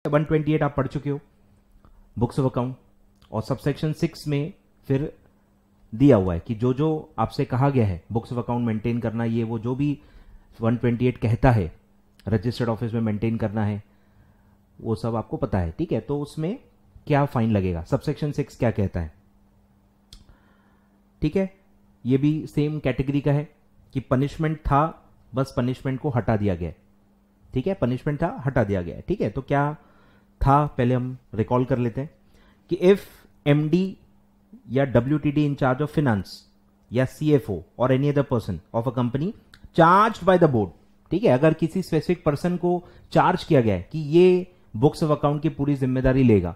128 आप पढ़ चुके हो बुक्स ऑफ अकाउंट, और सबसेक्शन 6 में फिर दिया हुआ है कि जो जो आपसे कहा गया है बुक्स ऑफ अकाउंट मेंटेन करना, ये वो जो भी 128 कहता है रजिस्टर्ड ऑफिस में मेंटेन करना है वो सब आपको पता है, ठीक है। तो उसमें क्या फाइन लगेगा, सबसेक्शन 6 क्या कहता है, ठीक है। ये भी सेम कैटेगरी का है कि पनिशमेंट था, बस पनिशमेंट को हटा दिया गया, ठीक है। पनिशमेंट था, हटा दिया गया, ठीक है। तो क्या था पहले हम रिकॉल कर लेते हैं कि इफ एमडी या WTD in charge of finance या सीएफओ और any other person of a company charge by the board, ठीक है, अगर किसी स्पेसिफिक पर्सन को चार्ज किया गया है कि ये बुक्स ऑफ अकाउंट की पूरी जिम्मेदारी लेगा,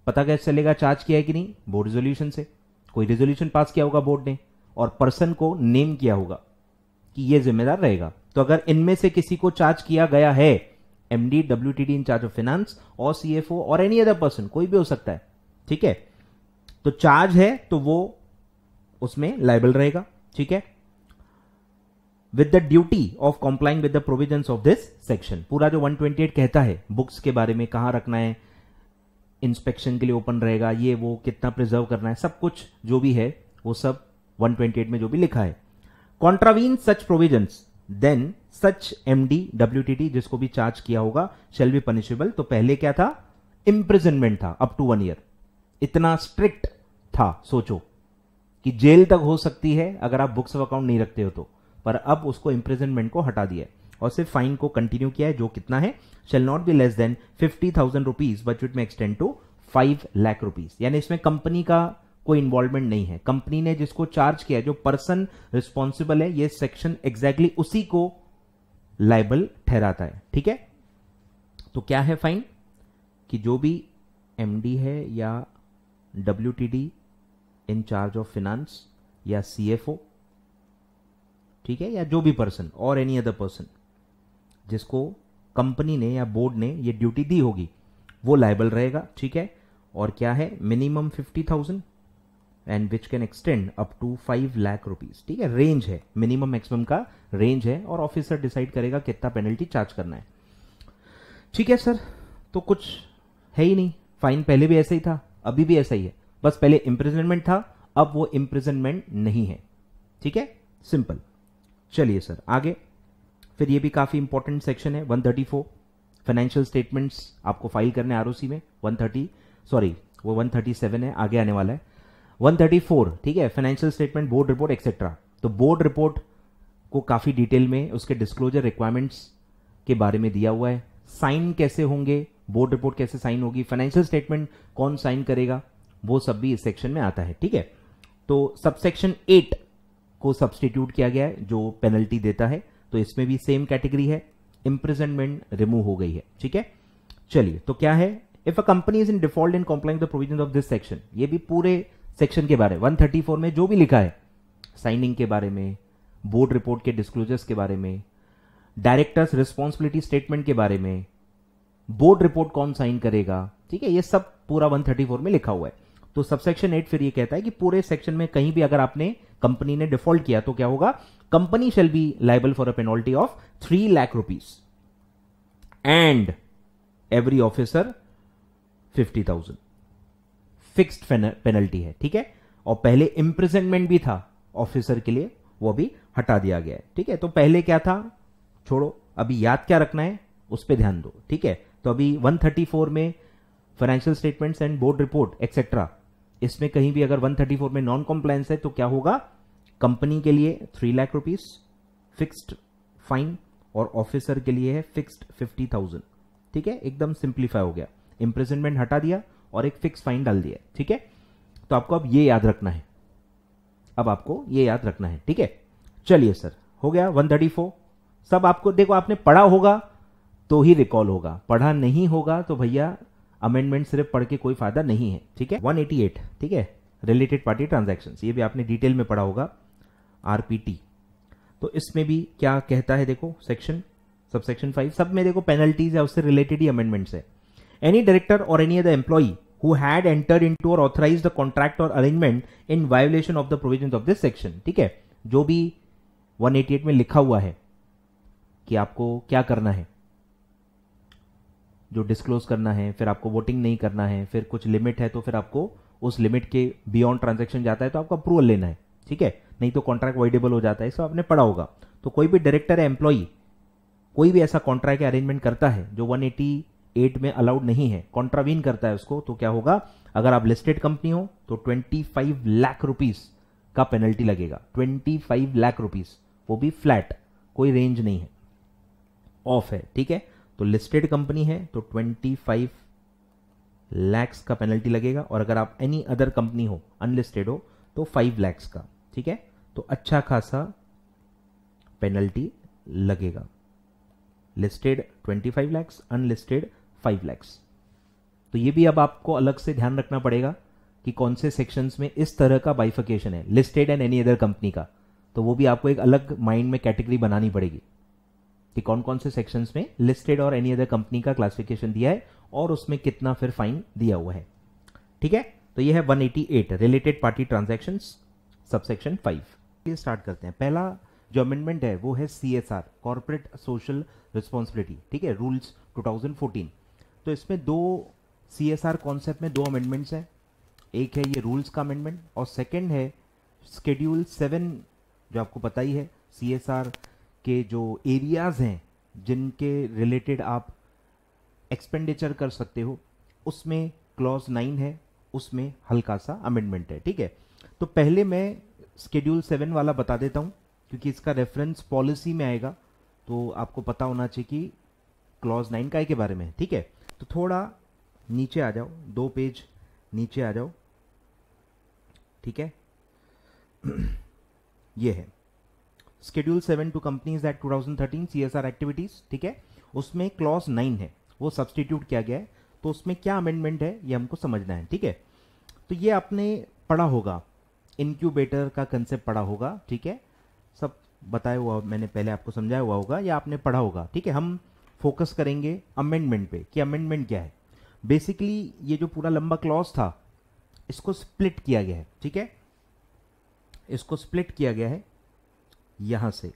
पता कैसे चलेगा चार्ज किया है कि नहीं, बोर्ड रेजोल्यूशन से, कोई रेजोल्यूशन पास किया होगा बोर्ड ने और पर्सन को नेम किया होगा कि ये जिम्मेदार रहेगा। तो अगर इनमें से किसी को चार्ज किया गया है, MD WTD in charge of finance और सीएफओ और एनी अदर पर्सन, कोई भी हो सकता है, ठीक है, तो चार्ज है तो वो उसमें लायबल रहेगा, ठीक है, with the duty of complying with the provisions of this section. पूरा जो 128 कहता है बुक्स के बारे में, कहां रखना है, इंस्पेक्शन के लिए ओपन रहेगा, ये वो कितना प्रिजर्व करना है, सब कुछ जो भी है वो सब 128 में जो भी लिखा है। Contravene such provisions then such M D W T D जिसको भी चार्ज किया होगा शेल बी पनिशेबल। तो पहले क्या था, इंप्रिजनमेंट था अप टू 1 ईयर, इतना स्ट्रिक्ट था, सोचो कि जेल तक हो सकती है अगर आप बुक्स ऑफ अकाउंट नहीं रखते हो तो, पर अब उसको इंप्रिजनमेंट को हटा दिया है और सिर्फ फाइन को कंटिन्यू किया है, जो कितना है, shall not be less than 50,000 rupees but it में एक्सटेंड टू 5 लाख रुपीज। यानी इसमें कंपनी का कोई इन्वॉल्वमेंट नहीं है, कंपनी ने जिसको चार्ज किया, जो पर्सन रिस्पॉन्सिबल है, ये सेक्शन एग्जैक्टली उसी को लायबल ठहराता है, ठीक है। तो क्या है फाइन कि जो भी एमडी है या WTD in charge of finance या सीएफओ, ठीक है, या जो भी पर्सन और एनी अदर पर्सन जिसको कंपनी ने या बोर्ड ने ये ड्यूटी दी होगी वो लायबल रहेगा, ठीक है। और क्या है, minimum 50,000 and which can extend up to 5 lakh rupees, ठीक है। रेंज है, मिनिमम मैक्सिमम का रेंज है और ऑफिसर डिसाइड करेगा कितना पेनल्टी चार्ज करना है, ठीक है सर। तो कुछ है ही नहीं, फाइन पहले भी ऐसा ही था, अभी भी ऐसा ही है, बस पहले इंप्रिजनमेंट था, अब वो इंप्रिजनमेंट नहीं है, ठीक है, सिंपल। चलिए सर आगे, फिर ये भी काफी इंपॉर्टेंट सेक्शन है 134, फाइनेंशियल स्टेटमेंट्स आपको फाइल करने आरओसी में। 137 है, आगे आने वाला है 134, ठीक है, financial statement, board report etcetera. तो बोर्ड रिपोर्ट को काफी डिटेल में उसके डिस्क्लोजर रिक्वायरमेंट्स के बारे में दिया हुआ है, साइन कैसे होंगे, बोर्ड रिपोर्ट कैसे साइन होगी, फाइनेंशियल स्टेटमेंट कौन साइन करेगा, वो सब भी इस सेक्शन में आता है, ठीक है। तो सबसेक्शन 8 को सब्सटीट्यूट किया गया है जो पेनल्टी देता है, तो इसमें भी सेम कैटेगरी है, इंप्रिजनमेंट रिमूव हो गई है, ठीक है। चलिए, तो क्या है, if a company is in default in complying the provisions of this section, ये भी पूरे सेक्शन के बारे में 134 में जो भी लिखा है, साइनिंग के बारे में, बोर्ड रिपोर्ट के डिस्क्लोजर्स के बारे में, डायरेक्टर्स रिस्पॉन्सिबिलिटी स्टेटमेंट के बारे में, बोर्ड रिपोर्ट कौन साइन करेगा, ठीक है, ये सब पूरा 134 में लिखा हुआ है। तो सबसेक्शन 8 फिर ये कहता है कि पूरे सेक्शन में कहीं भी अगर आपने, कंपनी ने डिफॉल्ट किया तो क्या होगा, company shall be liable for a penalty of 3 lakh rupees and every officer 50,000, fixed penalty है, ठीक है। और पहले इंप्रिजनमेंट भी था ऑफिसर के लिए, वो भी हटा दिया गया है, ठीक है। तो पहले क्या था छोड़ो, अभी याद क्या रखना है उस पर ध्यान दो, ठीक है। तो अभी 134 में financial statements and board report etcetera, इसमें कहीं भी अगर 134 में नॉन कॉम्प्लायंस है तो क्या होगा, कंपनी के लिए 3 लाख रुपीज फिक्स्ड फाइन और ऑफिसर के लिए है फिक्स्ड 50,000, ठीक है, एकदम सिंप्लीफाई हो गया, इंप्रिजनमेंट हटा दिया और एक फिक्स फाइन डाल दिया, ठीक है। तो आपको अब ये याद रखना है, अब आपको ये याद रखना है, ठीक है। चलिए सर, हो गया 134, सब आपको देखो, आपने पढ़ा होगा तो ही रिकॉल होगा, पढ़ा नहीं होगा तो भैया अमेंडमेंट सिर्फ पढ़ के कोई फायदा नहीं है, ठीक है। 188, ठीक है, रिलेटेड पार्टी ट्रांजैक्शंस, ये भी आपने डिटेल में पढ़ा होगा, आरपीटी। तो इसमें भी क्या कहता है देखो, सेक्शन सबसेक्शन 5, सब में देखो पेनल्टीज है, उससे रिलेटेड ही अमेंडमेंट्स है। एनी डायरेक्टर और any other employee who had entered into और ऑथराइज्ड द कॉन्ट्रैक्ट और arrangement in violation of the provisions of this section, ठीक है, जो भी 188 में लिखा हुआ है कि आपको क्या करना है, जो डिस्क्लोज करना है, फिर आपको वोटिंग नहीं करना है, फिर कुछ लिमिट है तो फिर आपको उस लिमिट के बियॉन्ड ट्रांजैक्शन जाता है तो आपको अप्रूवल लेना है, ठीक है, नहीं तो कॉन्ट्रैक्ट वाइडेबल हो जाता है। इसको आपने पढ़ा होगा। तो कोई भी डायरेक्टर या एम्प्लॉई कोई भी ऐसा कॉन्ट्रैक्ट या अरेंजमेंट करता है जो 188 में अलाउड नहीं है, कॉन्ट्रावीन करता है उसको, तो क्या होगा, अगर आप लिस्टेड कंपनी हो तो 25 लाख रुपीस का पेनल्टी लगेगा। 25 लाख रुपीस, वो भी फ्लैट, कोई रेंज नहीं है, ऑफ है, ठीक है। तो लिस्टेड कंपनी है तो 25 लैक्स का पेनल्टी लगेगा, और अगर आप एनी अदर कंपनी हो, अनलिस्टेड हो, तो 5 लैक्स का, ठीक है। तो अच्छा खासा पेनल्टी लगेगा। Listed 25 lakhs, unlisted 5 lakhs. तो ये भी अब आपको अलग से ध्यान रखना पड़ेगा कि कौन से सेक्शंस में इस तरह का बाइफिकेशन है, listed and any other company का। तो वो भी आपको एक अलग माइंड में कैटेगरी बनानी पड़ेगी कि कौन कौन से सेक्शंस में लिस्टेड और एनी अदर कंपनी का क्लासिफिकेशन दिया है और उसमें कितना फिर फाइन दिया हुआ है, ठीक है। तो ये है 188 रिलेटेड पार्टी ट्रांजैक्शंस, सबसेक्शन 5। ये स्टार्ट करते हैं। पहला जो अमेंडमेंट है वो है CSR, कॉर्पोरेट सोशल रिस्पॉन्सिबिलिटी, ठीक है, रूल्स 2014। तो इसमें दो CSR कॉन्सेप्ट में दो अमेंडमेंट्स हैं। एक है ये रूल्स का अमेंडमेंट और सेकंड है शेड्यूल 7, जो आपको पता ही है CSR के जो एरियाज हैं जिनके रिलेटेड आप एक्सपेंडिचर कर सकते हो, उसमें क्लॉज 9 है, उसमें हल्का सा अमेंडमेंट है, ठीक है। तो पहले मैं शेड्यूल 7 वाला बता देता हूं क्योंकि इसका रेफरेंस पॉलिसी में आएगा, तो आपको पता होना चाहिए कि क्लॉज 9 का के बारे में, ठीक है। तो थोड़ा नीचे आ जाओ, 2 पेज नीचे आ जाओ, ठीक है। ये है schedule 7 two companies act 2013 CSR activities, ठीक है। उसमें क्लॉज 9 है, वो सब्सटीट्यूट किया गया है। तो उसमें क्या अमेंडमेंट है ये हमको समझना है, ठीक है। तो ये आपने पढ़ा होगा, इनक्यूबेटर का कंसेप्ट पढ़ा होगा, ठीक है, सब बताया हुआ मैंने पहले आपको समझाया हुआ होगा या आपने पढ़ा होगा, ठीक है। हम फोकस करेंगे अमेंडमेंट पे कि अमेंडमेंट क्या है। बेसिकली ये जो पूरा लंबा क्लॉज था इसको स्प्लिट किया गया है, ठीक है, इसको स्प्लिट किया गया है यहां से,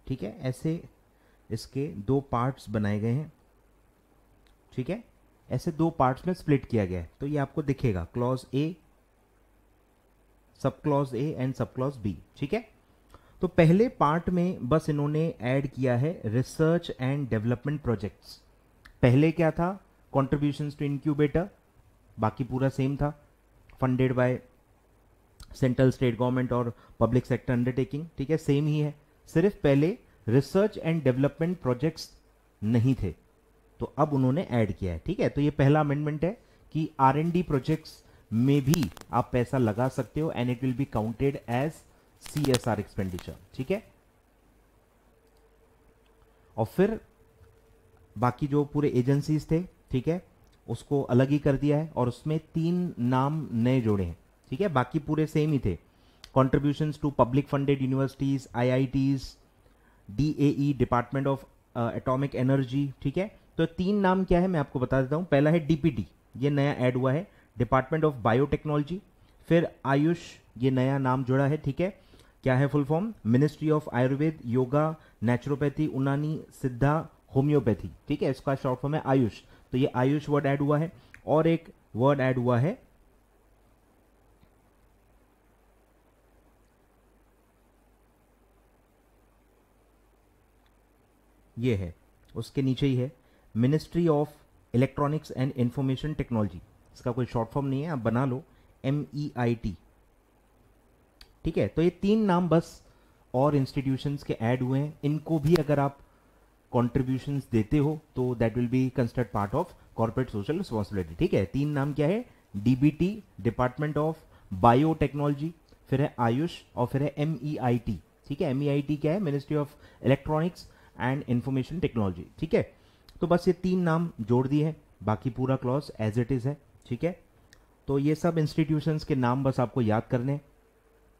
ठीक है। ऐसे इसके 2 पार्ट्स बनाए गए हैं, ठीक है, ऐसे 2 पार्ट्स में स्प्लिट किया गया है। तो ये आपको दिखेगा clause A, sub clause A and sub clause B, ठीक है। तो पहले पार्ट में बस इन्होंने ऐड किया है रिसर्च एंड डेवलपमेंट प्रोजेक्ट्स। पहले क्या था, कॉन्ट्रीब्यूशंस टू इंक्यूबेटर, बाकी पूरा सेम था, funded by central state government और पब्लिक सेक्टर अंडरटेकिंग, ठीक है, सेम ही है। सिर्फ पहले रिसर्च एंड डेवलपमेंट प्रोजेक्ट्स नहीं थे, तो अब उन्होंने ऐड किया है, ठीक है। तो ये पहला अमेंडमेंट है कि R&D प्रोजेक्ट्स में भी आप पैसा लगा सकते हो and it will be counted as CSR expenditure, ठीक है। और फिर बाकी जो पूरे एजेंसीज थे, ठीक है, उसको अलग ही कर दिया है और उसमें 3 नाम नए जोड़े हैं, ठीक है, बाकी पूरे सेम ही थे। Contributions to public funded universities, IITs, DAE, department of atomic energy, ठीक है। तो 3 नाम क्या है मैं आपको बता देता हूं। पहला है DPT, ये नया ऐड हुआ है, डिपार्टमेंट ऑफ बायोटेक्नोलॉजी। फिर आयुष, ये नया नाम जुड़ा है, ठीक है। क्या है full form, ministry of Ayurveda, yoga, naturopathy, उनानी, सिद्धा, होम्योपैथी, ठीक है, इसका शॉर्ट फॉर्म है आयुष। तो ये आयुष वर्ड ऐड हुआ है और एक वर्ड ऐड हुआ है ये है, उसके नीचे ही है ministry of electronics and information technology. इसका कोई शॉर्ट फॉर्म नहीं है, आप बना लो MEIT, ठीक है। तो ये 3 नाम बस और इंस्टीट्यूशंस के ऐड हुए हैं। इनको भी अगर आप कॉन्ट्रीब्यूशंस देते हो तो that will be considered part of corporate social responsibility, ठीक है। 3 नाम क्या है, DBT, डिपार्टमेंट ऑफ बायोटेक्नोलॉजी, फिर है आयुष और फिर है MEIT, ठीक है। MEIT क्या है, ministry of electronics and information technology, ठीक है। तो बस ये 3 नाम जोड़ दिए हैं, बाकी पूरा क्लॉज एज इट इज है, ठीक है। तो ये सब इंस्टीट्यूशंस के नाम बस आपको याद करने।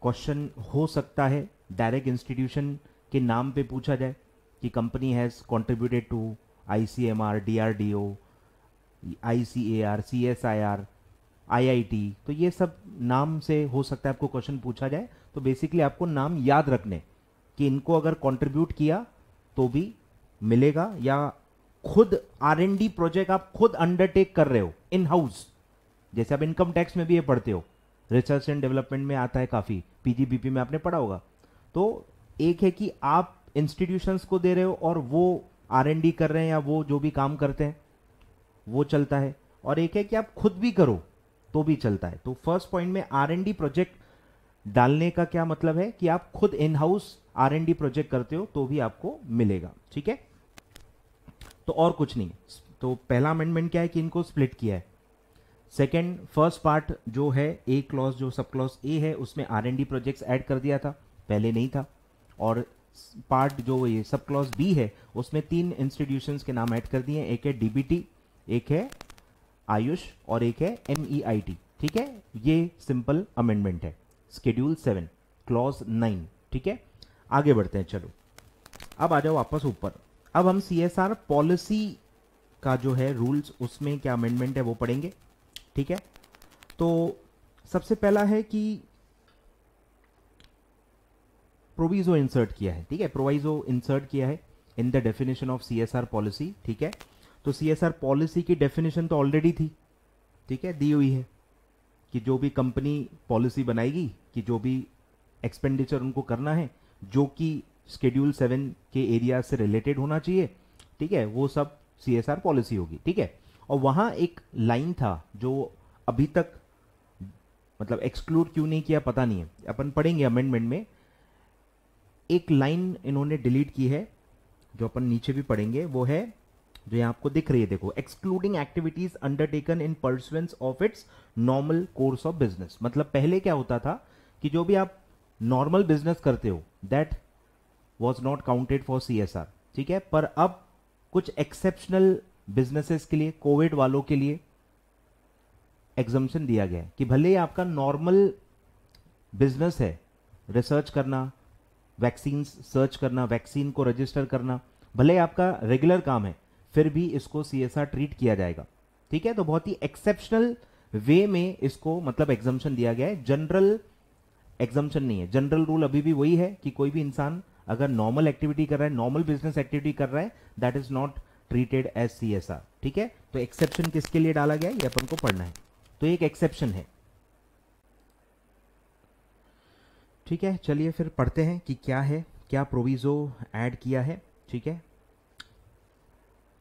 क्वेश्चन हो सकता है डायरेक्ट इंस्टीट्यूशन के नाम पे पूछा जाए कि company has contributed to ICMR, DRDO, ICAR, CSIR, IIT, तो ये सब नाम से हो सकता है आपको क्वेश्चन पूछा जाए। तो बेसिकली आपको नाम याद रखने कि इनको अगर कंट्रीब्यूट किया तो भी मिलेगा, या खुद R&D प्रोजेक्ट आप खुद अंडरटेक कर रहे हो इन हाउस, जैसे आप इनकम टैक्स में भी ये पढ़ते हो, रिसर्च एंड डेवलपमेंट में आता है काफी, पीजीबीपी में आपने पढ़ा होगा। तो एक है कि आप इंस्टीट्यूशंस को दे रहे हो और वो R&D कर रहे हैं या वो जो भी काम करते हैं वो चलता है, और एक है कि आप खुद भी करो तो भी चलता है। तो फर्स्ट पॉइंट में R&D प्रोजेक्ट डालने का क्या मतलब है कि आप खुद इन हाउस R&D प्रोजेक्ट करते हो तो भी आपको मिलेगा, ठीक है। तो और कुछ नहीं। तो पहला अमेंडमेंट क्या है कि इनको स्प्लिट किया है। सेकेंड, फर्स्ट पार्ट जो है ए क्लॉज, जो सब क्लॉज ए है उसमें R&D प्रोजेक्ट्स ऐड कर दिया था, पहले नहीं था। और पार्ट जो ये सब क्लॉज बी है उसमें 3 इंस्टीट्यूशंस के नाम ऐड कर दिए, एक है डीबीटी, एक है आयुष और एक है MEIT, ठीक है। ये सिंपल अमेंडमेंट है, शेड्यूल 7 क्लॉज 9, ठीक है। आगे बढ़ते हैं, चलो अब आ जाओ वापस ऊपर। अब हम CSR पॉलिसी का जो है रूल्स, उसमें क्या अमेंडमेंट है वो पढ़ेंगे, ठीक है। तो सबसे पहला है कि प्रोविजो इंसर्ट किया है, ठीक है, प्रोविजो इंसर्ट किया है in the definition of CSR policy, ठीक है। तो CSR पॉलिसी की डेफिनेशन तो ऑलरेडी थी, ठीक है, दी हुई है कि जो भी कंपनी पॉलिसी बनाएगी कि जो भी एक्सपेंडिचर उनको करना है जो कि शेड्यूल 7 के एरिया से रिलेटेड होना चाहिए, ठीक है, वो सब CSR पॉलिसी होगी, ठीक है। और वहां एक लाइन था जो अभी तक मतलब एक्सक्लूड क्यों नहीं किया पता नहीं है, अपन पढ़ेंगे अमेंडमेंट में। एक लाइन इन्होंने डिलीट की है जो अपन नीचे भी पढ़ेंगे, वो है जो यहां आपको दिख रही है, देखो, excluding activities undertaken in pursuance of its normal course of business. मतलब पहले क्या होता था कि जो भी आप नॉर्मल बिजनेस करते हो that was not counted for CSR, ठीक है। पर अब कुछ एक्सेप्शनल बिजनेसेस के लिए, कोविड वालों के लिए एग्जम्पशन दिया गया है कि भले ही आपका नॉर्मल बिजनेस है, रिसर्च करना, वैक्सीन सर्च करना, वैक्सीन को रजिस्टर करना, भले आपका रेगुलर काम है, फिर भी इसको CSR ट्रीट किया जाएगा, ठीक है। तो बहुत ही एक्सेप्शनल वे में इसको मतलब एग्जम्पशन दिया गया है, जनरल एग्जम्पशन नहीं है। जनरल रूल अभी भी वही है कि कोई भी इंसान अगर नॉर्मल एक्टिविटी कर रहा है, नॉर्मल बिजनेस एक्टिविटी कर रहा है, that is not treated as CSR, ठीक है। तो एक्सेप्शन किसके लिए डाला गया है ये अपन को पढ़ना है। तो एक एक्सेप्शन है, ठीक है। चलिए फिर पढ़ते हैं कि क्या है, क्या प्रोविजो ऐड किया है, ठीक है।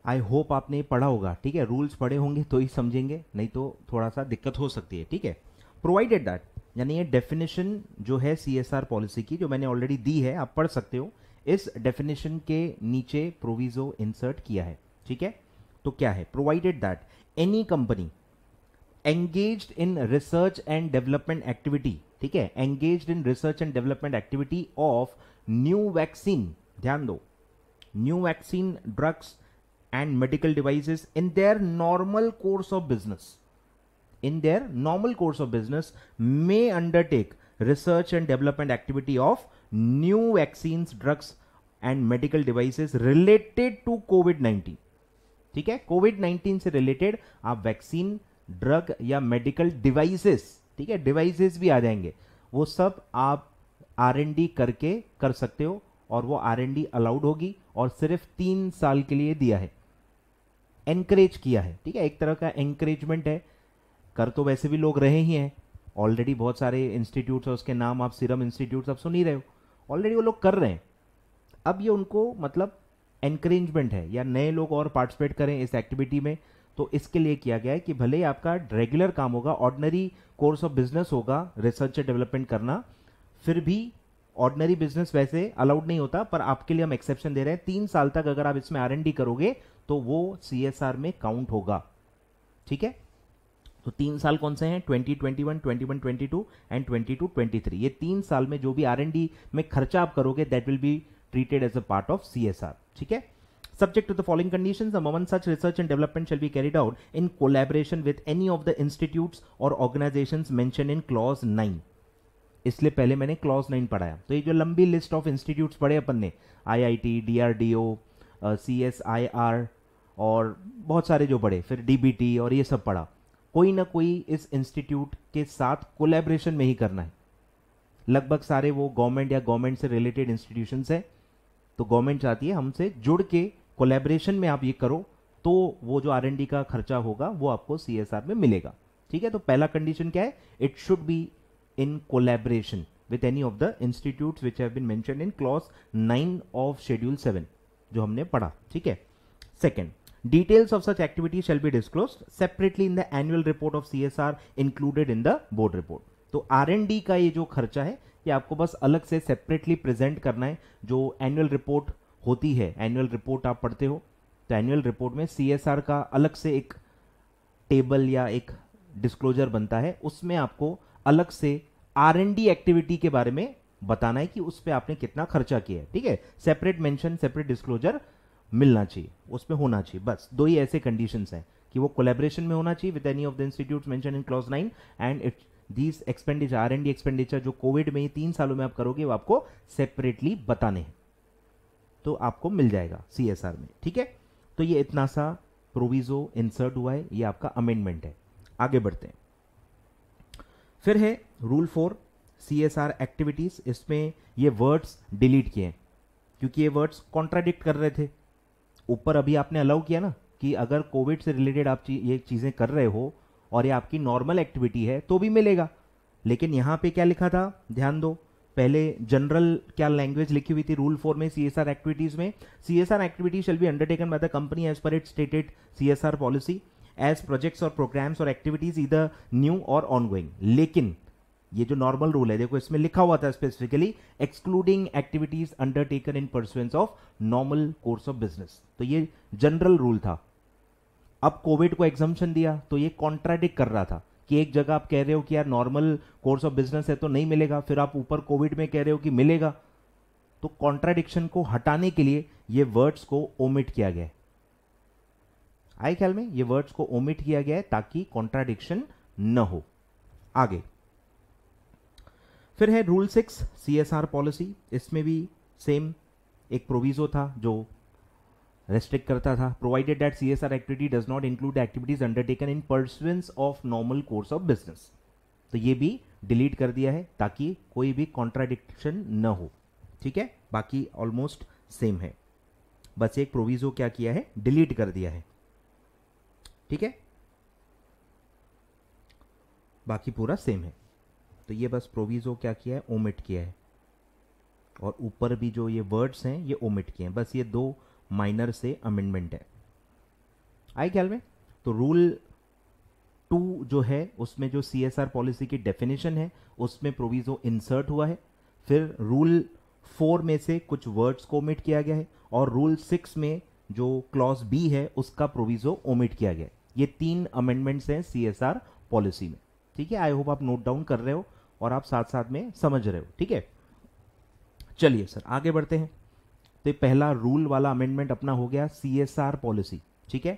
आई होप आपने पढ़ा होगा, ठीक है, रूल्स पढ़े होंगे तो ही समझेंगे, नहीं तो थोड़ा सा दिक्कत हो सकती है, ठीक है। प्रोवाइडेड दैट, यानी ये डेफिनेशन जो है CSR पॉलिसी की जो मैंने ऑलरेडी दी है, आप पढ़ सकते हो, इस डेफिनेशन के नीचे प्रोविजो इंसर्ट किया है, ठीक है। तो क्या है, provided that any company engaged in research and development activity, ठीक है, engaged in research and development activity of new vaccine, ध्यान दो, new vaccine, drugs and medical devices in their normal course of business, in their normal course of business may undertake research and development activity of new vaccines, drugs and medical devices related to COVID-19, ठीक है। COVID-19 से related आप vaccine, drug या medical devices, ठीक है, devices भी आ जाएंगे, वो सब आप R&D करके कर सकते हो और वो R&D अलाउड होगी और सिर्फ 3 साल के लिए दिया है, एनकरेज किया है, ठीक है, एक तरह का एनकरेजमेंट है। कर तो वैसे भी लोग रहे ही हैं ऑलरेडी, बहुत सारे इंस्टीट्यूट्स और उसके नाम आप सीरम इंस्टीट्यूट आप सुन ही रहे हो, ऑलरेडी वो लोग कर रहे हैं। अब ये उनको मतलब एनकरेजमेंट है या नए लोग और पार्टिसिपेट करें इस एक्टिविटी में, तो इसके लिए किया गया है कि भले ही आपका रेगुलर काम होगा, ऑर्डिनरी कोर्स ऑफ बिजनेस होगा रिसर्च एंड डेवलपमेंट करना, फिर भी ऑर्डिनरी बिजनेस वैसे अलाउड नहीं होता, पर आपके लिए हम एक्सेप्शन दे रहे हैं। 3 साल तक अगर आप इसमें R&D करोगे तो वो CSR में काउंट होगा, ठीक है। तो 3 साल कौन से हैं, 2021, 21-22 एंड 22-23, ये 3 साल में जो भी R&D में खर्चा आप करोगे that will be treated as a part of CSR, ठीक है। Subject to the following conditions, number 1, such research and development shall be carried out in collaboration with any of the institutes or organizations mentioned in clause 9. इसलिए पहले मैंने clause 9 पढ़ाया। तो ये जो लंबी लिस्ट ऑफ इंस्टीट्यूट्स पढ़े अपन ने, IIT, DRDO, CSIR और बहुत सारे जो पढ़े, फिर DBT और ये सब पढ़ा, कोई ना कोई इस इंस्टीट्यूट के साथ कोलैबोरेशन में ही करना है। लगभग सारे वो गवर्नमेंट या गवर्नमेंट से रिलेटेड इंस्टीट्यूशंस है, तो गवर्नमेंट चाहती है हमसे जुड़ के कोलैबोरेशन में आप ये करो, तो वो जो R&D का खर्चा होगा वो आपको CSR में मिलेगा। ठीक है, तो पहला कंडीशन क्या है, it should be in collaboration with any of the institutes which have been mentioned in clause 9 of schedule 7 जो हमने पढ़ा। ठीक है, second, details of such activity shall be disclosed separately in the annual report of CSR included in the board report। तो R&D का ये जो खर्चा है ये आपको बस अलग से सेपरेटली प्रेजेंट करना है। जो एनुअल रिपोर्ट होती है, एनुअल रिपोर्ट आप पढ़ते हो, तो एनुअल रिपोर्ट में CSR का अलग से एक टेबल या एक डिस्क्लोजर बनता है, उसमें आपको अलग से R&D एक्टिविटी के बारे में बताना है कि उस पर आपने कितना खर्चा किया है। ठीक है, सेपरेट मेंशन, सेपरेट डिस्क्लोजर मिलना चाहिए, उसमें होना चाहिए। बस दो ही ऐसे कंडीशंस हैं कि वो कोलैबोरेशन में होना चाहिए with any of the institutes mention in clause 9 and it these expenditure, R&D expenditure जो कोविड में ही 3 सालों में आप करोगे वो आपको सेपरेटली बताने हैं, तो आपको मिल जाएगा CSR में। ठीक है, तो ये इतना सा प्रोविजो इंसर्ट हुआ है, ये आपका अमेंडमेंट है। आगे बढ़ते हैं, फिर है रूल 4 CSR एक्टिविटीज। इसमें ये वर्ड्स डिलीट किए हैं क्योंकि ये वर्ड्स कॉन्ट्राडिक्ट कर रहे थे। ऊपर अभी आपने अलाउ किया ना कि अगर कोविड से रिलेटेड आप ये चीजें कर रहे हो और ये आपकी नॉर्मल एक्टिविटी है तो भी मिलेगा, लेकिन यहां पे क्या लिखा था, ध्यान दो, पहले जनरल क्या लैंग्वेज लिखी हुई थी रूल 4 में CSR एक्टिविटीज में, CSR activity shall be undertaken by the company as per its stated CSR policy as projects or programmes or activities either new or ongoing. लेकिन ये जो नॉर्मल रूल है, देखो इसमें लिखा हुआ था specifically excluding activities undertaken in pursuance of normal course of business, तो ये जनरल रूल था। अब कोविड को एग्जम्पशन दिया तो ये कॉन्ट्राडिक्ट कर रहा था कि एक जगह आप कह रहे हो कि यार नॉर्मल कोर्स ऑफ बिजनेस है तो नहीं मिलेगा, फिर आप ऊपर कोविड में कह रहे हो कि मिलेगा। तो कॉन्ट्राडिक्शन को हटाने के लिए ये वर्ड्स को ओमिट किया गया है। आए ख्याल में, ये वर्ड्स को ओमिट किया गया है ताकि कॉन्ट्राडिक्शन न हो। आगे फिर है रूल 6 CSR पॉलिसी। इसमें भी सेम एक प्रोविजो था जो रेस्ट्रिक्ट करता था, provided that CSR activity does not include activities undertaken in pursuance of normal course of business. तो ये भी डिलीट कर दिया है ताकि कोई भी कॉन्ट्राडिक्शन न हो। ठीक है, बाकी ऑलमोस्ट सेम है, बस एक प्रोविजो क्या किया है, डिलीट कर दिया है। ठीक है, बाकी पूरा सेम है, तो ये बस प्रोविजो क्या किया है, ओमिट किया है, और ऊपर भी जो ये वर्ड्स हैं ये ओमिट किए हैं। बस ये दो माइनर से अमेंडमेंट है। आए ख्याल में, तो रूल 2 जो है उसमें जो CSR पॉलिसी की डेफिनेशन है उसमें प्रोविजो इंसर्ट हुआ है। फिर रूल 4 में से कुछ वर्ड्स को ओमिट किया गया है, और रूल 6 में जो क्लॉज B है उसका प्रोविजो ओमिट किया गया है। ये 3 अमेंडमेंट्स हैं CSR पॉलिसी में। ठीक है, आई होप आप नोट डाउन कर रहे हो और आप साथ साथ में समझ रहे हो। ठीक है, चलिए सर आगे बढ़ते हैं। तो पहला रूल वाला अमेंडमेंट अपना हो गया CSR पॉलिसी। ठीक है,